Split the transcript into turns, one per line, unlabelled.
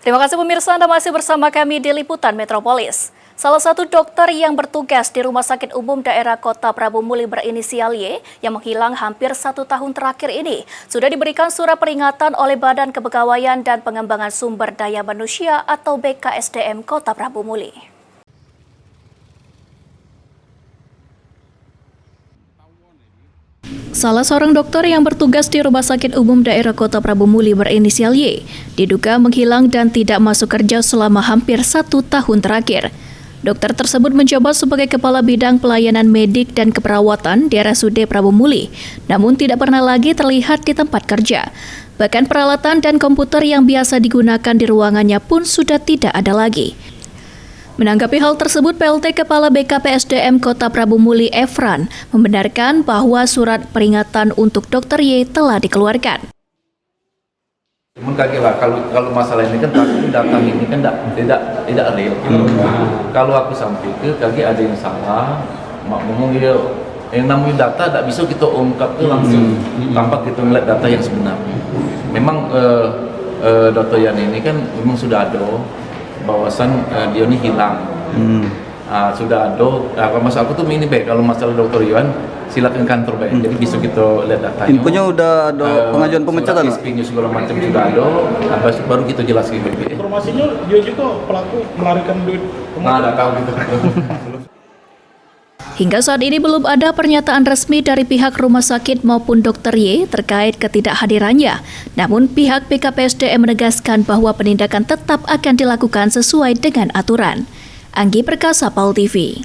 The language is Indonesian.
Terima kasih pemirsa, Anda masih bersama kami di Liputan Metropolis. Salah satu dokter yang bertugas di Rumah Sakit Umum Daerah Kota Prabu Muli berinisial Y yang menghilang hampir 1 tahun terakhir ini sudah diberikan surat peringatan oleh Badan Kepegawaian dan Pengembangan Sumber Daya Manusia atau BKSDM Kota Prabu Muli. Salah seorang dokter yang bertugas di Rumah Sakit Umum Daerah Kota Prabu Muli berinisial Y diduga menghilang dan tidak masuk kerja selama hampir 1 tahun terakhir. Dokter tersebut menjabat sebagai Kepala Bidang Pelayanan Medik dan Keperawatan di RSUD Prabu Muli, namun tidak pernah lagi terlihat di tempat kerja. Bahkan peralatan dan komputer yang biasa digunakan di ruangannya pun sudah tidak ada lagi. Menanggapi hal tersebut, PLT Kepala BKPSDM Kota Prabu Muli Efran membenarkan bahwa surat peringatan untuk Dr. Y telah dikeluarkan.
Cuman kaget lah, kalau masalah ini kan data ini kan tidak real. Kalau aku sampai ke kaget ada yang salah, ngomong dia yang namanya data tidak bisa kita ungkap ke langsung tanpa kita melihat data yang sebenarnya. Memang Dr. Yan ini kan memang sudah ada bahwasan dia ini hilang. Sudah ada, maksud aku tuh ini baik, kalau masalah Dr. Yuan silakan kantor baik, jadi bisa kita lihat datanya.
Infonya udah ada pengajuan pemecatan?
SP-nya segala macam sudah ada, baru kita jelasin.
Informasinya dia juga pelaku melarikan duit.
Nah, ada tahu gitu.
Hingga saat ini belum ada pernyataan resmi dari pihak rumah sakit maupun Dr. Y terkait ketidakhadirannya. Namun pihak BKPSDM menegaskan bahwa penindakan tetap akan dilakukan sesuai dengan aturan. Anggi Perkasa, PAL TV.